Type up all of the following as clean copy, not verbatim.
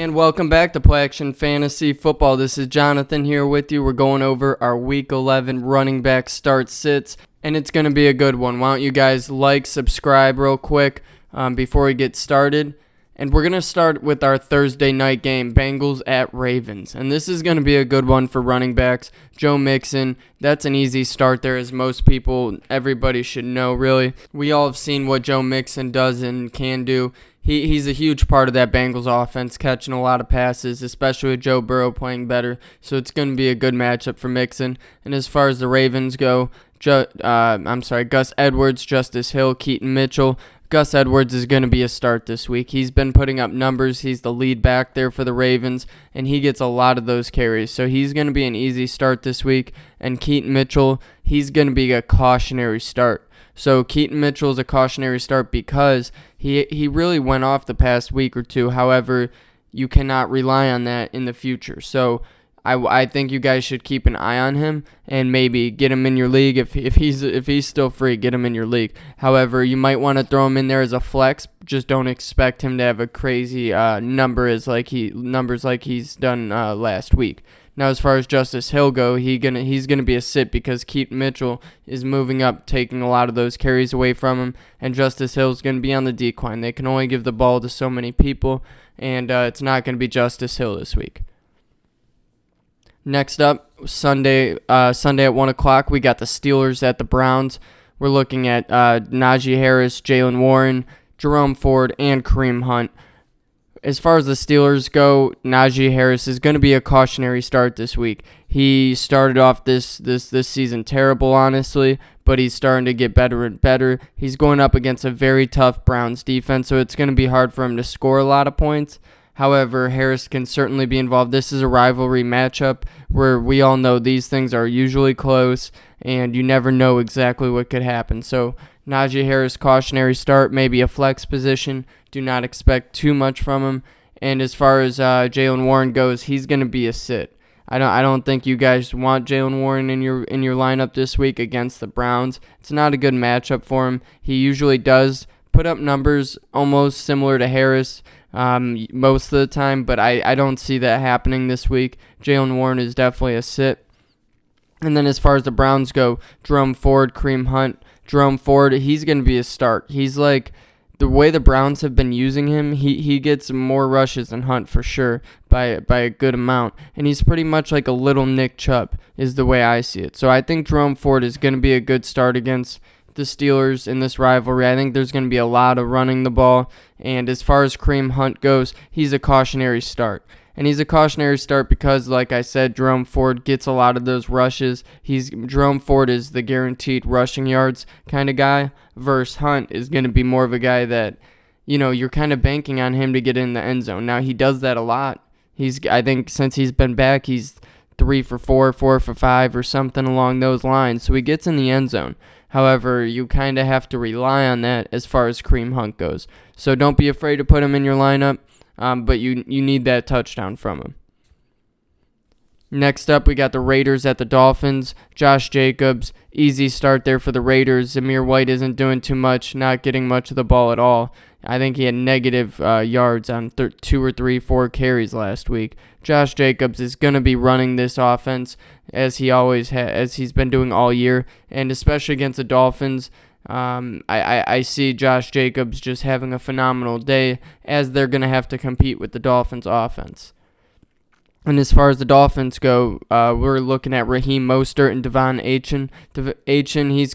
And welcome back to Play Action Fantasy Football. This is Jonathan here with you. We're going over our Week 11 running back start sits, and it's going to be a good one. Why don't you guys subscribe real quick before we get started. And we're going to start with our Thursday night game, Bengals at Ravens. And this is going to be a good one for running backs. Joe Mixon, that's an easy start there, as most people, everybody should know, really. We all have seen what Joe Mixon does and can do. He's a huge part of that Bengals offense, catching a lot of passes, especially with Joe Burrow playing better. So it's going to be a good matchup for Mixon. And as far as the Ravens go, Gus Edwards, Justice Hill, Keaton Mitchell. Gus Edwards is going to be a start this week. He's been putting up numbers. He's the lead back there for the Ravens, and he gets a lot of those carries. So he's going to be an easy start this week. And Keaton Mitchell, he's going to be a cautionary start. So Keaton Mitchell is a cautionary start because he really went off the past week or two. However, you cannot rely on that in the future. So I think you guys should keep an eye on him and maybe get him in your league. If he's still free, get him in your league. However, you might want to throw him in there as a flex. Just don't expect him to have a crazy numbers like he's done last week. Now, as far as Justice Hill go, he's gonna be a sit because Keaton Mitchell is moving up, taking a lot of those carries away from him, and Justice Hill's gonna be on the decline. They can only give the ball to so many people, and it's not gonna be Justice Hill this week. Next up, Sunday at 1 o'clock, we got the Steelers at the Browns. We're looking at Najee Harris, Jaylen Warren, Jerome Ford, and Kareem Hunt. As far as the Steelers go, Najee Harris is going to be a cautionary start this week. He started off this season terrible, honestly, but he's starting to get better and better. He's going up against a very tough Browns defense, so it's going to be hard for him to score a lot of points. However, Harris can certainly be involved. This is a rivalry matchup where we all know these things are usually close, and you never know exactly what could happen. So Najee Harris, cautionary start, maybe a flex position. Do not expect too much from him. And as far as Jaylen Warren goes, he's going to be a sit. I don't think you guys want Jaylen Warren in your lineup this week against the Browns. It's not a good matchup for him. He usually does put up numbers almost similar to Harris most of the time, but I don't see that happening this week. Jaylen Warren is definitely a sit. And then as far as the Browns go, Jerome Ford, Kareem Hunt. Jerome Ford, he's going to be a start. He's like, the way the Browns have been using him, he gets more rushes than Hunt for sure by a good amount. And he's pretty much like a little Nick Chubb is the way I see it. So I think Jerome Ford is going to be a good start against the Steelers in this rivalry. I think there's going to be a lot of running the ball. And as far as Kareem Hunt goes, he's a cautionary start. And he's a cautionary start because, like I said, Jerome Ford gets a lot of those rushes. Jerome Ford is the guaranteed rushing yards kind of guy, versus Hunt is going to be more of a guy that, you're kind of banking on him to get in the end zone. Now, he does that a lot. I think since he's been back, he's 3 for 4, 4 for 5, or something along those lines. So he gets in the end zone. However, you kind of have to rely on that as far as Kareem Hunt goes. So don't be afraid to put him in your lineup. But you need that touchdown from him. Next up, we got the Raiders at the Dolphins. Josh Jacobs, easy start there for the Raiders. Zamir White isn't doing too much, not getting much of the ball at all. I think he had negative yards on 2 or 3, 4 carries last week. Josh Jacobs is going to be running this offense as he's been doing all year, and especially against the Dolphins. I see Josh Jacobs just having a phenomenal day as they're going to have to compete with the Dolphins offense. And as far as the Dolphins go, we're looking at Raheem Mostert and Devon Achane. He's,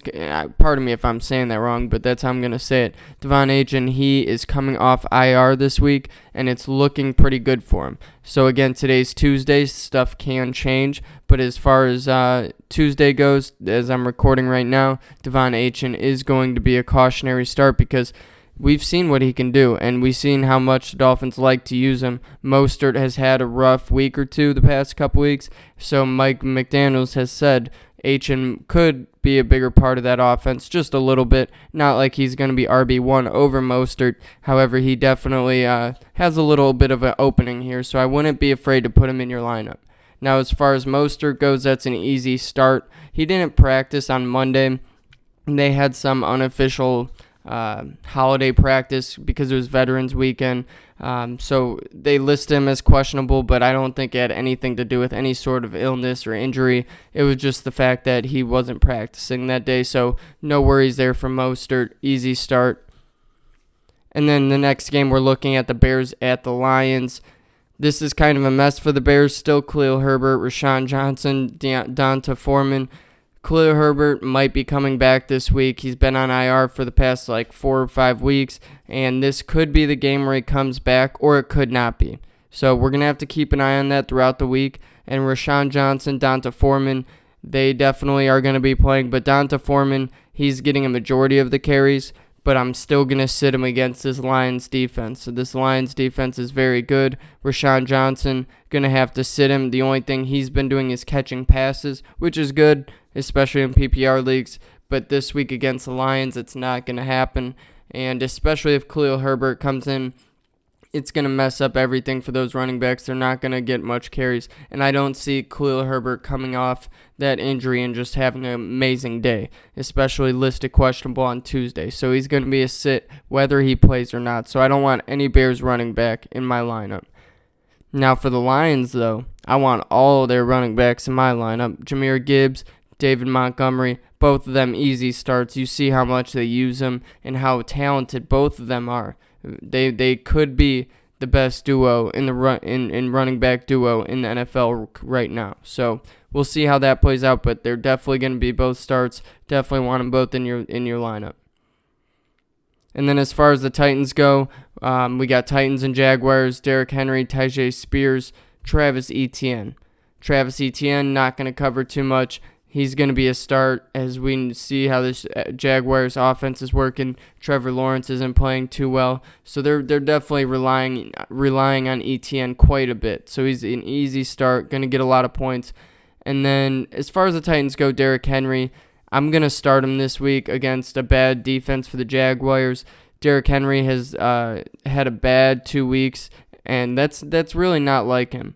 pardon me if I'm saying that wrong, but that's how I'm going to say it. Devon Achane, he is coming off IR this week, and it's looking pretty good for him. So again, today's Tuesday, stuff can change, but as far as Tuesday goes, as I'm recording right now, Devon Achane is going to be a cautionary start because we've seen what he can do, and we've seen how much the Dolphins like to use him. Mostert has had a rough week or two the past couple weeks, so Mike McDaniels has said Achane could be a bigger part of that offense, just a little bit. Not like he's going to be RB1 over Mostert. However, he definitely has a little bit of an opening here, so I wouldn't be afraid to put him in your lineup. Now, as far as Mostert goes, that's an easy start. He didn't practice on Monday. They had some unofficial holiday practice because it was Veterans Weekend. So they list him as questionable, but I don't think it had anything to do with any sort of illness or injury. It was just the fact that he wasn't practicing that day. So no worries there for Mostert. Easy start. And then the next game, we're looking at the Bears at the Lions. This is kind of a mess for the Bears. Still Khalil Herbert, Rashawn Johnson, Donta Foreman. Khalil Herbert might be coming back this week. He's been on IR for the past 4 or 5 weeks, and this could be the game where he comes back, or it could not be. So we're going to have to keep an eye on that throughout the week. And Rashawn Johnson, Donta Foreman, they definitely are going to be playing. But Donta Foreman, he's getting a majority of the carries, but I'm still going to sit him against this Lions defense. So this Lions defense is very good. Rashawn Johnson, going to have to sit him. The only thing he's been doing is catching passes, which is good, especially in PPR leagues. But this week against the Lions, it's not going to happen. And especially if Khalil Herbert comes in, it's going to mess up everything for those running backs. They're not going to get much carries. And I don't see Khalil Herbert coming off that injury and just having an amazing day, especially listed questionable on Tuesday. So he's going to be a sit whether he plays or not. So I don't want any Bears running back in my lineup. Now for the Lions, though, I want all their running backs in my lineup. Jahmyr Gibbs, David Montgomery, both of them easy starts. You see how much they use them and how talented both of them are. They could be the best duo in the running back duo in the NFL right now. So we'll see how that plays out, but they're definitely going to be both starts. Definitely want them both in your lineup. And then as far as the Titans go, we got Titans and Jaguars, Derrick Henry, Tyjae Spears, Travis Etienne. Travis Etienne not going to cover too much. He's going to be a start as we see how this Jaguars offense is working. Trevor Lawrence isn't playing too well, so they're definitely relying on Etienne quite a bit. So he's an easy start, going to get a lot of points. And then as far as the Titans go, Derrick Henry, I'm going to start him this week against a bad defense for the Jaguars. Derrick Henry has had a bad 2 weeks, and that's really not like him.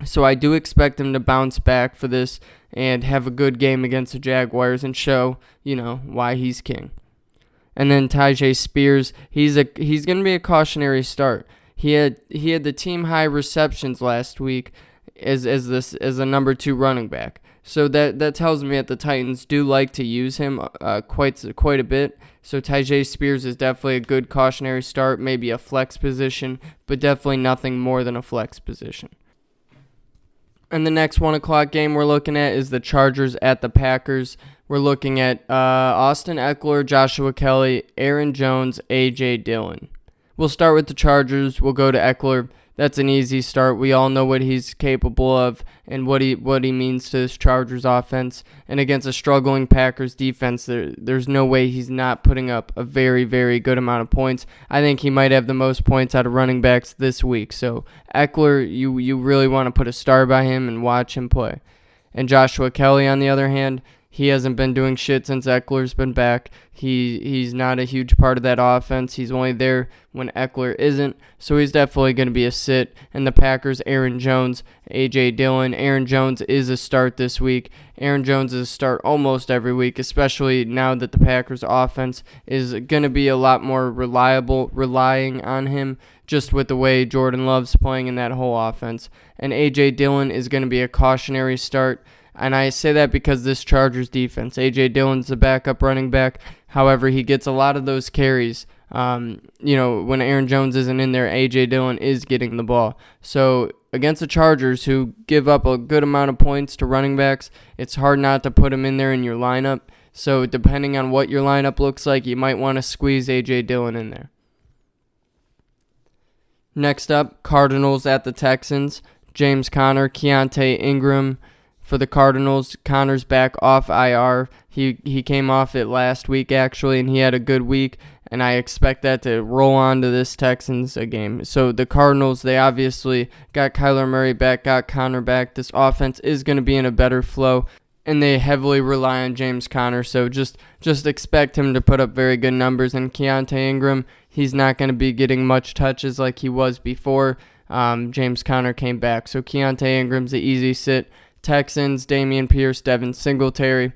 So I do expect him to bounce back for this and have a good game against the Jaguars and show, why he's king. And then Tyjae Spears, he's going to be a cautionary start. He had the team high receptions last week as a number 2 running back. So that tells me that the Titans do like to use him quite a bit. So Tyjae Spears is definitely a good cautionary start, maybe a flex position, but definitely nothing more than a flex position. And the next 1 o'clock game we're looking at is the Chargers at the Packers. We're looking at Austin Eckler, Joshua Kelly, Aaron Jones, A.J. Dillon. We'll start with the Chargers. We'll go to Eckler. That's an easy start. We all know what he's capable of and what he means to this Chargers offense. And against a struggling Packers defense, there's no way he's not putting up a very, very good amount of points. I think he might have the most points out of running backs this week. So Eckler, you really want to put a star by him and watch him play. And Joshua Kelly, on the other hand, he hasn't been doing shit since Eckler's been back. He's not a huge part of that offense. He's only there when Eckler isn't. So he's definitely going to be a sit. And the Packers, Aaron Jones, A.J. Dillon. Aaron Jones is a start this week. Aaron Jones is a start almost every week, especially now that the Packers offense is going to be a lot more reliable, relying on him just with the way Jordan Love's playing in that whole offense. And A.J. Dillon is going to be a cautionary start. And I say that because this Chargers defense, A.J. Dillon's the backup running back. However, he gets a lot of those carries. When Aaron Jones isn't in there, A.J. Dillon is getting the ball. So against the Chargers, who give up a good amount of points to running backs, it's hard not to put him in there in your lineup. So depending on what your lineup looks like, you might want to squeeze A.J. Dillon in there. Next up, Cardinals at the Texans. James Conner, Keontae Ingram. For the Cardinals, Connor's back off IR. He came off it last week, actually, and he had a good week, and I expect that to roll on to this Texans game. So the Cardinals, they obviously got Kyler Murray back, got Connor back. This offense is going to be in a better flow, and they heavily rely on James Conner, so just expect him to put up very good numbers. And Keontae Ingram, he's not going to be getting much touches like he was before James Conner came back. So Keontae Ingram's the easy sit. Texans, Dameon Pierce, Devin Singletary.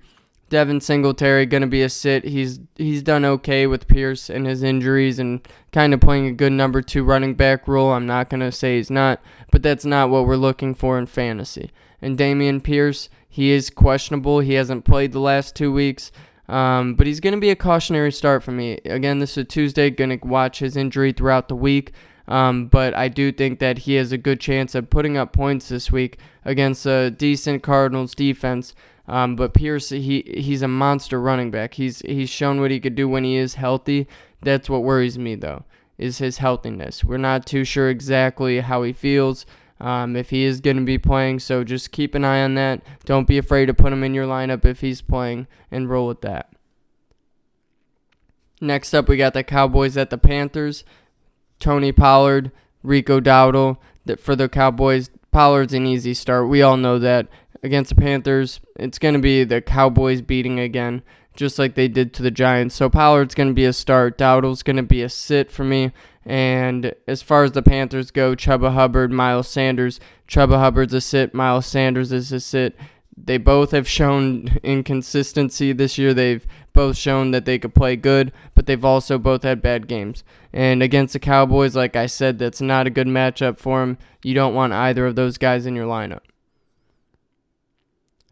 Devin Singletary going to be a sit. He's done okay with Pierce and his injuries and kind of playing a good number 2 running back role. I'm not going to say he's not, but that's not what we're looking for in fantasy. And Dameon Pierce, he is questionable. He hasn't played the last 2 weeks, but he's going to be a cautionary start for me. Again, this is a Tuesday. Going to watch his injury throughout the week. But I do think that he has a good chance of putting up points this week against a decent Cardinals defense. But Pierce, he's a monster running back. He's shown what he could do when he is healthy. That's what worries me, though, is his healthiness. We're not too sure exactly how he feels, if he is going to be playing. So just keep an eye on that. Don't be afraid to put him in your lineup if he's playing and roll with that. Next up, we got the Cowboys at the Panthers. Tony Pollard, Rico Dowdle for the Cowboys. Pollard's an easy start. We all know that. Against the Panthers, it's going to be the Cowboys beating again, just like they did to the Giants. So Pollard's going to be a start. Dowdle's going to be a sit for me. And as far as the Panthers go, Chuba Hubbard, Miles Sanders. Chuba Hubbard's a sit. Miles Sanders is a sit. They both have shown inconsistency this year. They've both shown that they could play good, but they've also both had bad games. And against the Cowboys, like I said, that's not a good matchup for them. You don't want either of those guys in your lineup.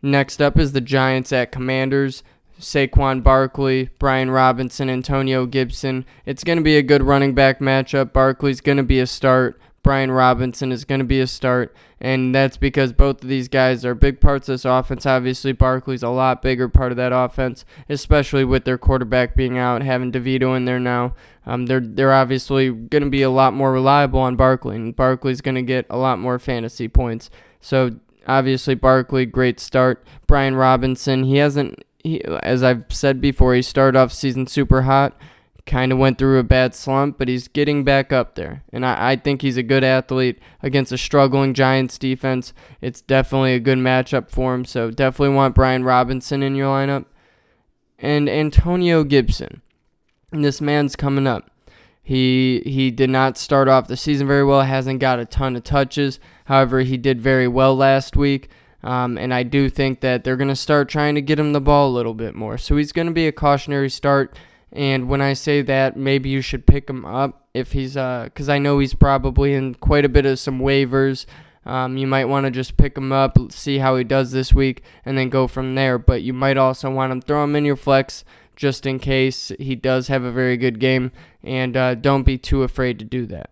Next up is the Giants at Commanders. Saquon Barkley, Brian Robinson, Antonio Gibson. It's going to be a good running back matchup. Barkley's going to be a start. Brian Robinson is going to be a start. And that's because both of these guys are big parts of this offense. Obviously, Barkley's a lot bigger part of that offense, especially with their quarterback being out, having DeVito in there now. They're obviously going to be a lot more reliable on Barkley, and Barkley's going to get a lot more fantasy points. So obviously, Barkley, great start. Brian Robinson, as I've said before, he started off season super hot, kind of went through a bad slump, but he's getting back up there. And I think he's a good athlete against a struggling Giants defense. It's definitely a good matchup for him, so definitely want Brian Robinson in your lineup. And Antonio Gibson, this man's coming up. He did not start off the season very well, hasn't got a ton of touches. However, he did very well last week, and I do think that they're going to start trying to get him the ball a little bit more. So he's going to be a cautionary start, and when I say that, maybe you should pick him up if he's, because I know he's probably in quite a bit of some waivers. You might want to just pick him up, see how he does this week, and then go from there. But you might also want to throw him in your flex just in case he does have a very good game, and don't be too afraid to do that.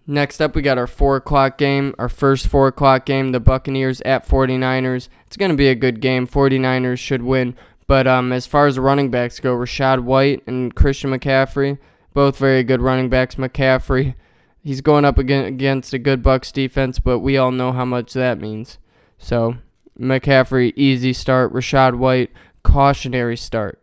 Next up, we got our 4 o'clock game, our first 4 o'clock game, the Buccaneers at 49ers. It's going to be a good game. 49ers should win. But as far as the running backs go, Rachaad White and Christian McCaffrey, both very good running backs. McCaffrey, he's going up against a good Bucs defense, but we all know how much that means. So McCaffrey, easy start. Rachaad White, cautionary start.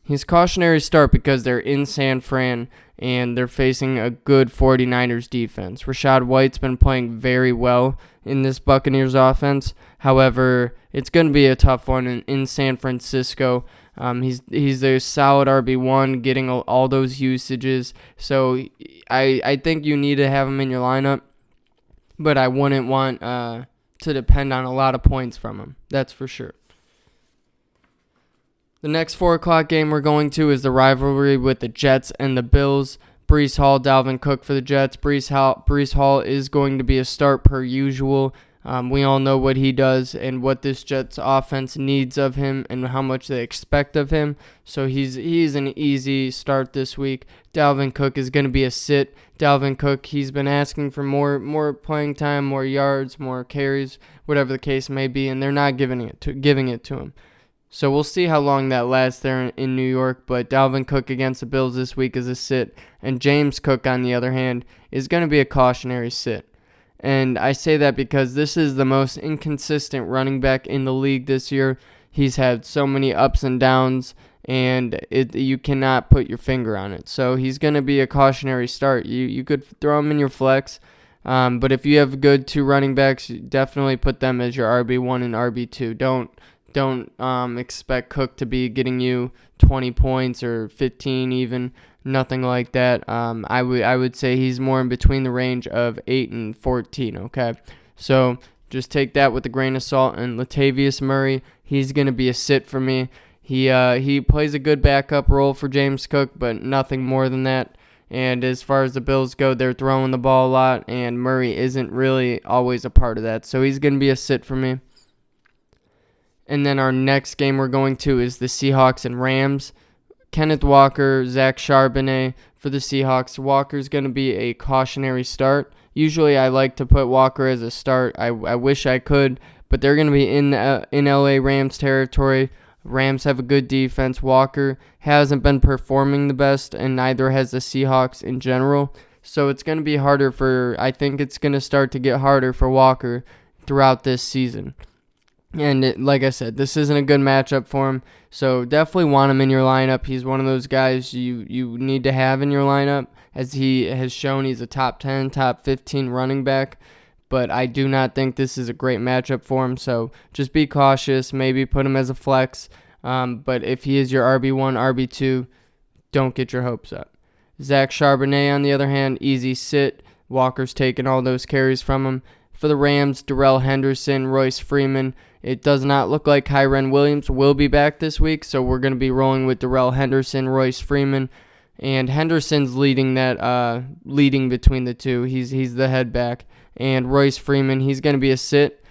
He's cautionary start because they're in San Fran and they're facing a good 49ers defense. Rachaad White's been playing very well in this Buccaneers offense. However, it's going to be a tough one in San Francisco. He's a solid RB1, getting all those usages. So I think you need to have him in your lineup, but I wouldn't want to depend on a lot of points from him. That's for sure. The next 4 o'clock game we're going to is the rivalry with the Jets and the Bills. Breece Hall, Dalvin Cook for the Jets. Breece Hall is going to be a start per usual. We all know what he does and what this Jets offense needs of him and how much they expect of him. So he's an easy start this week. Dalvin Cook is going to be a sit. Dalvin Cook, he's been asking for more playing time, more yards, more carries, whatever the case may be, and they're not giving it to him. So we'll see how long that lasts there in New York, but Dalvin Cook against the Bills this week is a sit, and James Cook, on the other hand, is going to be a cautionary sit. And I say that because this is the most inconsistent running back in the league this year. He's had so many ups and downs, and you cannot put your finger on it. So he's going to be a cautionary start. You could throw him in your flex, but if you have good 2 running backs, definitely put them as your RB1 and RB2. Don't expect Cook to be getting you 20 points or 15 even, nothing like that. I would say he's more in between the range of 8 and 14, okay? So just take that with a grain of salt. And Latavius Murray, he's going to be a sit for me. He plays a good backup role for James Cook, but nothing more than that. And as far as the Bills go, they're throwing the ball a lot, and Murray isn't really always a part of that. So he's going to be a sit for me. And then our next game we're going to is the Seahawks and Rams. Kenneth Walker, Zach Charbonnet for the Seahawks. Walker's going to be a cautionary start. Usually I like to put Walker as a start. I wish I could, but they're going to be in LA Rams territory. Rams have a good defense. Walker hasn't been performing the best, and neither has the Seahawks in general. So it's going to be I think it's going to start to get harder for Walker throughout this season. And like I said, this isn't a good matchup for him, so definitely want him in your lineup. He's one of those guys you need to have in your lineup, as he has shown he's a top 10, top 15 running back. But I do not think this is a great matchup for him, so just be cautious. Maybe put him as a flex, but if he is your RB1, RB2, don't get your hopes up. Zach Charbonnet, on the other hand, easy sit. Walker's taking all those carries from him. For the Rams, Darrell Henderson, Royce Freeman. It does not look like Kyren Williams will be back this week, so we're going to be rolling with Darrell Henderson, Royce Freeman, and Henderson's leading between the two. He's the head back, and Royce Freeman, he's going to be a sit,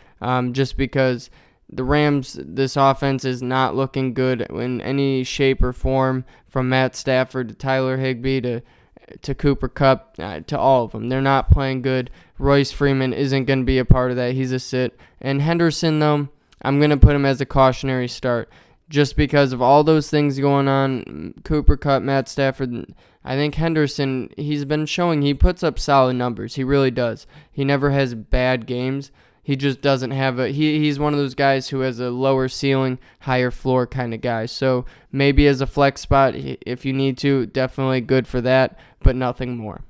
just because the Rams, this offense is not looking good in any shape or form, from Matt Stafford to Tyler Higbee to Cooper Kupp, to all of them. They're not playing good. Royce Freeman isn't going to be a part of that. He's a sit. And Henderson, though, I'm going to put him as a cautionary start just because of all those things going on. Cooper Kupp, Matt Stafford. I think Henderson, he's been showing he puts up solid numbers. He really does. He never has bad games. He just doesn't have he's one of those guys who has a lower ceiling, higher floor kind of guy. So maybe as a flex spot, if you need to, definitely good for that, but nothing more.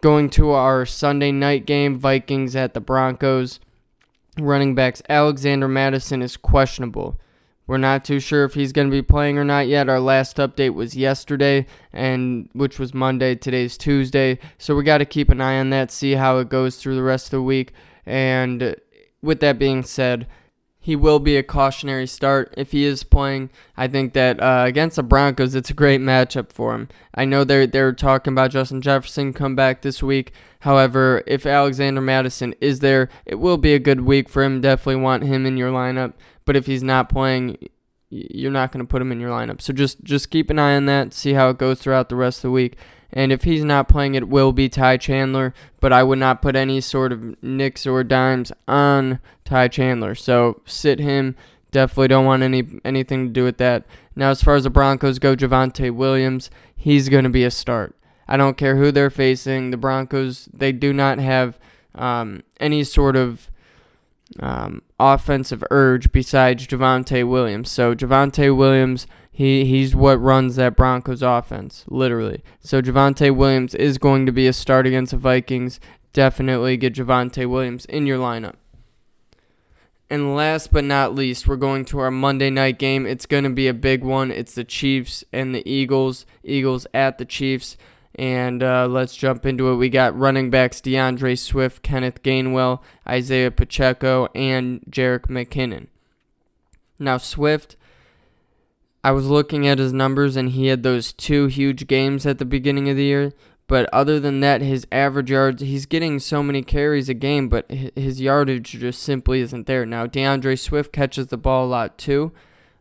Going to our Sunday night game, Vikings at the Broncos. Running backs, Alexander Mattison is questionable. We're not too sure if he's going to be playing or not yet. Our last update was yesterday, which was Monday. Today's Tuesday. So we got to keep an eye on that, see how it goes through the rest of the week. And with that being said, he will be a cautionary start if he is playing. I think that against the Broncos, it's a great matchup for him. I know they're talking about Justin Jefferson come back this week. However, if Alexander Mattison is there, it will be a good week for him. Definitely want him in your lineup. But if he's not playing, you're not going to put him in your lineup. So just keep an eye on that, see how it goes throughout the rest of the week. And if he's not playing, it will be Ty Chandler. But I would not put any sort of nicks or dimes on Ty Chandler. So sit him. Definitely don't want anything to do with that. Now, as far as the Broncos go, Javonte Williams, he's going to be a start. I don't care who they're facing. The Broncos, they do not have any sort of offensive urge besides Javonte Williams. So Javonte Williams, he's what runs that Broncos offense, literally. So Javonte Williams is going to be a start against the Vikings. Definitely get Javonte Williams in your lineup. And last but not least, we're going to our Monday night game. It's going to be a big one. It's the Chiefs and the Eagles. Eagles at the Chiefs. And let's jump into it. We got running backs DeAndre Swift, Kenneth Gainwell, Isaiah Pacheco, and Jerick McKinnon. Now, Swift, I was looking at his numbers, and he had those 2 huge games at the beginning of the year. But other than that, his average yards, he's getting so many carries a game, but his yardage just simply isn't there. Now, DeAndre Swift catches the ball a lot too.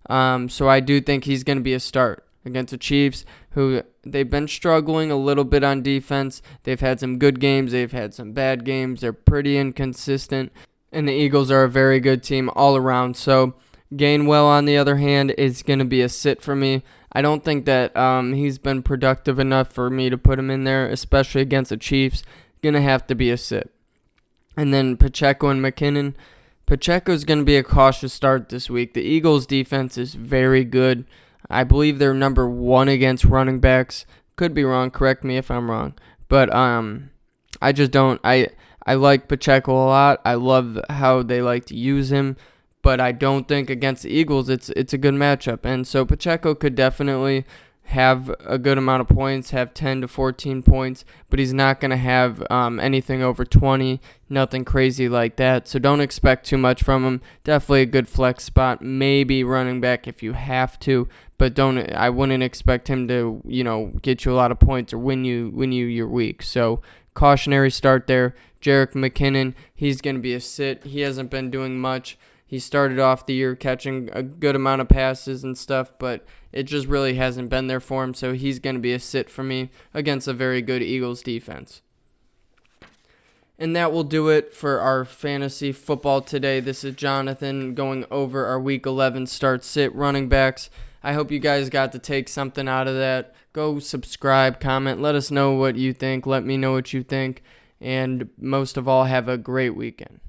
So I do think he's going to be a start against the Chiefs, who they've been struggling a little bit on defense. They've had some good games. They've had some bad games. They're pretty inconsistent. And the Eagles are a very good team all around. So Gainwell, on the other hand, is going to be a sit for me. I don't think that he's been productive enough for me to put him in there, especially against the Chiefs. Going to have to be a sit. And then Pacheco and McKinnon. Pacheco's going to be a cautious start this week. The Eagles' defense is very good. I believe they're number 1 against running backs. Could be wrong. Correct me if I'm wrong. But I just don't. I like Pacheco a lot. I love how they like to use him. But I don't think against the Eagles it's a good matchup. And so Pacheco could definitely have a good amount of points, have 10 to 14 points, but he's not going to have anything over 20, nothing crazy like that. So don't expect too much from him. Definitely a good flex spot, maybe running back if you have to, but I wouldn't expect him to, get you a lot of points or win you your week. So cautionary start there. Jerick McKinnon, he's going to be a sit. He hasn't been doing much. He started off the year catching a good amount of passes and stuff, but it just really hasn't been there for him, so he's going to be a sit for me against a very good Eagles defense. And that will do it for our fantasy football today. This is Jonathan going over our Week 11 start-sit running backs. I hope you guys got to take something out of that. Go subscribe, comment, let us know what you think. Let me know what you think. And most of all, have a great weekend.